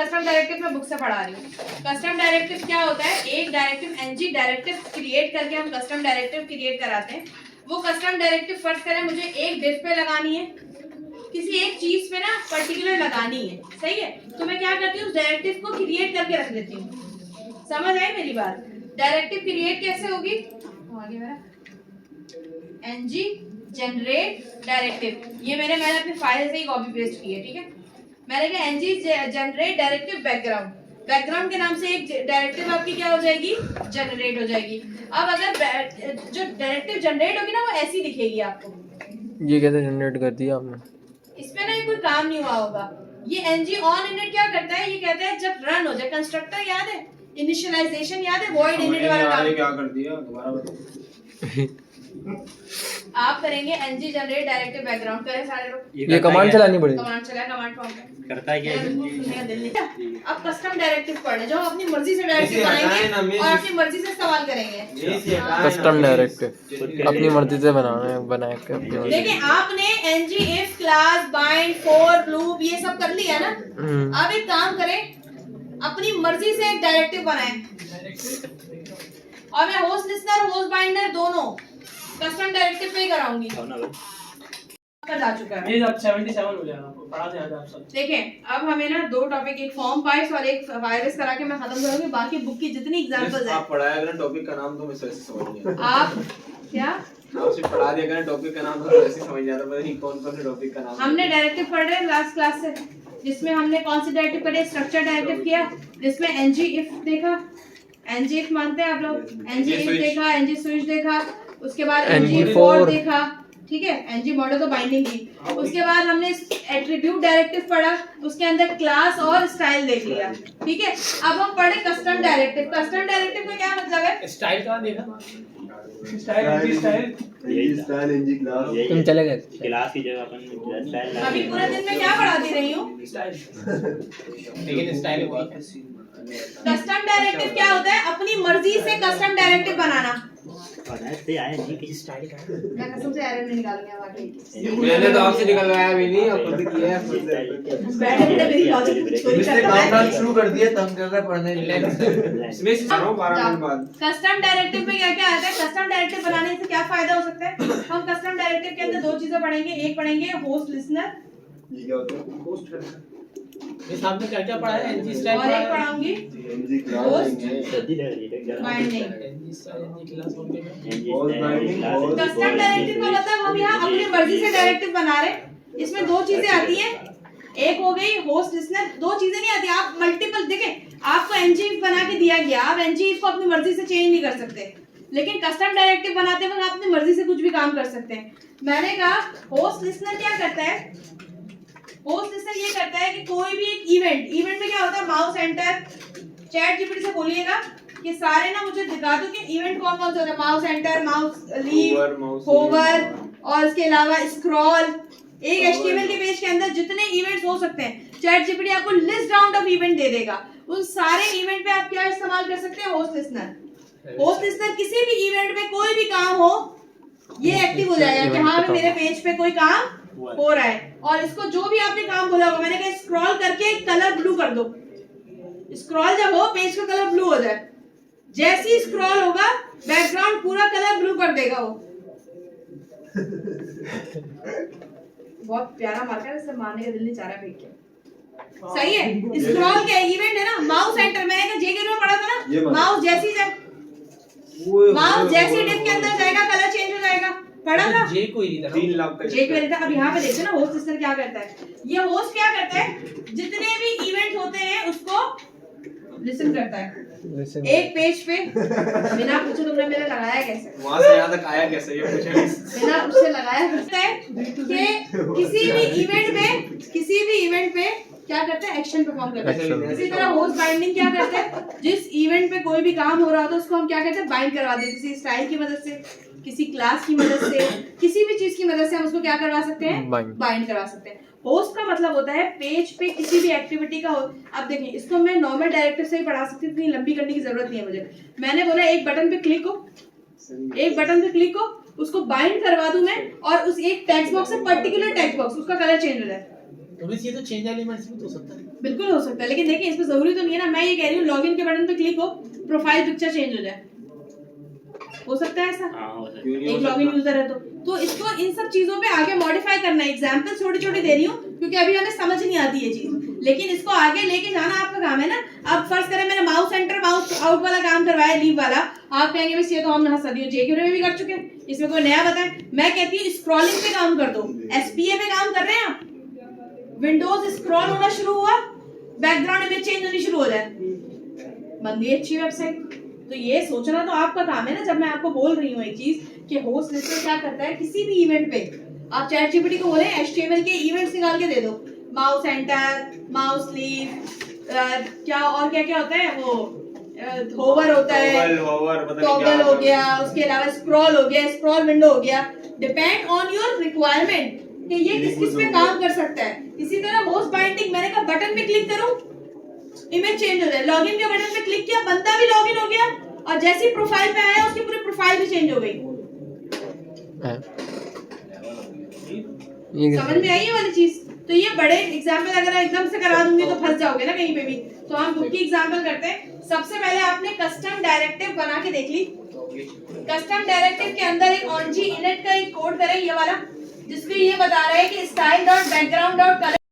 Custom directive मैं book से पढ़ा रही हूँ। कस्टम डायरेक्टिव क्या होता है, एक डायरेक्टिव एनजी डायरेक्टिव क्रिएट करके हम कस्टम डायरेक्टिव क्रिएट कराते हैं। वो कस्टम डायरेक्टिव फर्स्ट करें मुझे एक डिफ पे लगानी है, किसी एक चीज पे ना पर्टिकुलर लगानी है, सही है। तो मैं क्या करती हूँ, उस डायरेक्टिव को क्रिएट करके रख लेती हूँ। समझ आई मेरी बात? डायरेक्टिव क्रिएट कैसे होगी, आगे मेरा एनजी जनरेट डायरेक्टिव, ये मैंने अपने फाइल से ही कॉपी पेस्ट की है, ठीक है। मैंने कहा ng generate directive background, background के नाम से एक डायरेक्टिव आपकी क्या हो जाएगी, जनरेट हो जाएगी। अब अगर जो डायरेक्टिव जनरेट होगी ना वो ऐसी दिखेगी आपको। ये कैसे जनरेट कर दिया आपने? इसमें ना ये कोई काम नहीं हुआ होगा। ये एनजी ऑन इनिट क्या करता है, ये कहता है जब रन हो जाए, कंस्ट्रक्टर याद है, इनिशियलाइजेशन याद है, वॉइड इनिट वाला काम क्या कर दिया दोबारा बताओ। आप करेंगे एनजी जनरेट डायरेक्टिव बैकग्राउंड, करें सारे लोग। ये कमांड चलानी पड़ेगी। कमांड चला, कमांड फॉर्म में करता है क्या। अब कस्टम डायरेक्टिव पढ़ने जो अपनी मर्जी से डायरेक्टिव बनाएंगे और अपनी मर्जी से इस्तेमाल करेंगे। कस्टम डायरेक्टिव अपनी मर्जी से बनाना है, बना के अपनी मर्जी। देखिए आपने ng if class bind for loop ये सब कर लिया ना। अब एक काम करें, अपनी मर्जी से एक डायरेक्टिव बनाएं और मैं होस्ट लिस्टनर होस्ट बाइंडर दोनों कस्टम डायरेक्टिव पे ही कराऊंगी। जा चुका है ये अब 77 हो जाएगा, आपको पढ़ा दें आज आप सब। देखें अब हमें ना दो टॉपिक, एक फॉर्म पाइप्स और एक वायरस करा के मैं खत्म करूंगी। बाकी बुक की जितनी एग्जांपल्स हैं आप पढ़ाया करें टॉपिक का नाम तो मैं वैसे समझ नहीं आता। आप क्या आपसे पढ़ा दिया करें टॉपिक का नाम तो वैसे समझ जाता, पता नहीं कौन कौन से टॉपिक का नाम। हमने डायरेक्टिव पढ़ रहे हैं लास्ट क्लास से, जिसमें हमने कौन सी डायरेक्टिव पढ़ी, स्ट्रक्चर डायरेक्टिव किया, जिसमें एनजी इफ देखा, एनजी इफ मानते हैं आप लोग, एनजी इफ देखा, एनजी स्विच देखा, उसके बाद एनजी फॉर देखा, ठीक है, एनजी मॉडल तो बाइंडिंग की। उसके बाद हमने एट्रीब्यूट डायरेक्टिव पढ़ा, उसके अंदर क्लास और स्टाइल देख लिया, ठीक है। अब हम पढ़े कस्टम डायरेक्टिव। कस्टम डायरेक्टिव का क्या मतलब है, स्टाइल कहाँ देखा, स्टाइल स्टाइल एनजी क्लास तुम चले गए क्लास की जगह अपन स्टाइल। अभी पूरे दिन में क्या पढ़ाती रही हूँ। लेकिन स्टाइल कस्टम डायरेक्टिव क्या होता है, अपनी मर्जी से कस्टम डायरेक्टिव बनाना। बनाते आए जी की स्टाइल का मैं कसम से एरर नहीं निकालूंगा बाकी। मैंने तो आपसे निकलवाया भी नहीं, अब खुद किया है खुद से। बैठे बैठे मेरी लॉजिक चोरी करता है। शुरू कर दिया तब क्या कर पढ़ने इसमें से 12 मिनट बाद। कस्टम डायरेक्टिव में क्या क्या आता है, कस्टम डायरेक्टिव बनाने से क्या फायदा हो सकता है। हम कस्टम डायरेक्टिव के अंदर दो चीजें पढ़ेंगे, एक पढ़ेंगे होस्ट लिसनर, ये क्या होता है, होस्ट करना। इस आपने क्या क्या पढ़ा है, एनजी स्टाइल और एक पढ़ाऊंगी एनजी क्लास सदी लग रही है binding. Ng style, ng class हो गया। कस्टम डायरेक्टिव का मतलब हम यहाँ अपनी मर्जी से डायरेक्टिव बना रहे हैं। इसमें दो चीजें आती हैं, एक हो गई होस्ट लिसनर, दो चीजें नहीं आती। आप मल्टीपल देखें, आपको एनजी बना के दिया गया, आप एनजी को अपनी मर्जी से चेंज नहीं कर सकते, लेकिन कस्टम डायरेक्टिव बनाते वक्त आप अपनी मर्जी से कुछ भी काम कर सकते हैं। मैंने कहा होस्ट लिसनर क्या करता है, होस्ट लिसनर ये करता है कि कोई भी एक इवेंट में क्या होता है, माउस एंटर, चैट जीपीटी से बोलिएगा कि सारे ना मुझे दिखा दो कि इवेंट कौन कौन से होते हैं, mouse enter, mouse leave, hover और इसके अलावा स्क्रॉल। एक एचटीएमएल के पेज के अंदर जितने इवेंट्स हो सकते हैं, चैट जीपीटी आपको लिस्ट डाउन ऑफ इवेंट दे देगा। उन सारे इवेंट पे आप क्या इस्तेमाल कर सकते हैं, होस्ट लिसनर। होस्ट लिसनर किसी भी इवेंट में कोई भी काम हो ये एक्टिव हो जाएगा कि हाँ मेरे पेज पे कोई काम हो रहा है। और इसको जो भी आपने काम बोला होगा, मैंने कहा स्क्रॉल करके कलर ब्लू कर दो, स्क्रॉल जब हो पेज का कलर ब्लू हो जाए, जैसे ही स्क्रॉल होगा बैकग्राउंड पूरा कलर ब्लू कर देगा वो। बहुत प्यारा मार्कर है, इससे मारने का दिल नहीं चाह रहा फेंक के। सही है, स्क्रॉल के इवेंट है ना, माउस एंटर, मैंने कहा जेके में पढ़ा था ना, माउस जैसी माउस जैसी डिप के अंदर जाएगा कलर चेंज हो जाएगा, पढ़ा था। जे को ही 3 लाख का जे को ही था। अब यहाँ पे देखते ना होस्ट लिसनर क्या करता है, ये होस्ट क्या करता है, जितने भी इवेंट होते हैं उसको लिसन करता है एक पेज पे बिना पूछे। तुमने मेरा लगाया कैसे, वहां से यहाँ तक आया कैसे, ये पूछे बिना उससे लगाया करता है कि किसी भी इवेंट पे क्या करता है, एक्शन परफॉर्म करता है। इसी तरह होस्ट बाइंडिंग क्या करता है, जिस इवेंट पे कोई भी काम हो रहा होता है उसको हम क्या करते हैं, बाइंड करवा देते हैं। किसी स्टाइल की मदद से, किसी क्लास की मदद से, किसी भी चीज की मदद से हम उसको क्या करवा सकते हैं, बाइंड करवा सकते हैं। होस्ट का मतलब होता है पेज पे किसी भी एक्टिविटी का हो। अब देखिए इसको मैं नॉर्मल डायरेक्टिव से ही पढ़ा सकती हूँ, इतनी लंबी करने की जरूरत नहीं है मुझे। मैंने बोला एक बटन पे क्लिक हो, एक बटन पे क्लिक हो, उसको बाइंड करवा दूं मैं, और उस एक टेक्स्ट बॉक्स से पर्टिकुलर टेक्स्ट बॉक्स उसका कलर चेंज हो जाए। तो ये तो चेंज एलिमेंट्स भी तो हो सकता है। बिल्कुल हो सकता है, लेकिन देखिए इसमें जरूरी तो नहीं है ना। मैं ये कह रही हूँ लॉगिन के बटन पे क्लिक हो, प्रोफाइल पिक्चर चेंज हो जाए, हो सकता है ऐसा? हाँ हो सकता क्यों नहीं एक हो लॉगिन सकता? यूजर है तो इसको इन सब चीजों पे आगे मॉडिफाई करना है। एग्जांपल छोटी छोटी दे रही हूँ क्योंकि अभी हमें समझ नहीं आती ये चीज, लेकिन इसको आगे लेके जाना आपका काम है ना। अब फर्ज करें मैंने माउस एंटर माउस आउट वाला काम करवाया, लीव वाला, आप कहेंगे बस ये तो हम सदियों जेक्यूरे में भी कर चुके हैं, इसमें कोई नया बताए। मैं कहती हूँ स्क्रॉलिंग पे काम कर दो, एसपीए पे काम कर रहे हैं आप, विंडोज स्क्रॉल होना शुरू हुआ, बैकग्राउंड इमेज चेंज होनी शुरू हो जाए, बन गई अच्छी वेबसाइट। तो ये सोचना तो आपका काम है ना। जब मैं आपको बोल रही हूँ एक चीज कि होस्ट लिस्टर क्या करता है, किसी भी इवेंट पे आप चैट जीपीटी को बोले एचटीएमएल के इवेंट्स निकाल के दे दो, माउस एंटर, माउस लीव, क्या और क्या क्या होता है वो, होवर होता है, होवर पता नहीं टॉगल क्या हो गया, उसके अलावा स्क्रॉल हो गया, स्क्रॉल विंडो हो गया, डिपेंड ऑन योर रिक्वायरमेंट कि ये किस किस पे काम कर सकता है। इसी तरह होस्ट बाइंडिंग, मैंने कहा बटन पे क्लिक करूं इमेज चेंज हो जाए, लॉगिन के बटन पे क्लिक किया बंदा भी लॉगिन हो गया, और जैसे ही प्रोफाइल पे आया उसकी पूरी प्रोफाइल भी चेंज हो गई। ये समझ में आई ये वाली चीज? तो ये बड़े एग्जाम्पल अगर एकदम से करा दूंगी तो फंस जाओगे ना कहीं पे भी। तो हम बुक की एग्जाम्पल करते हैं। सबसे पहले आपने कस्टम डायरेक्टिव बना के देख ली। कस्टम डायरेक्टिव के अंदर एक ऑनजी इनिट का एक कोड करें ये वाला, जिसको ये बता रहा है कि style dot background dot colour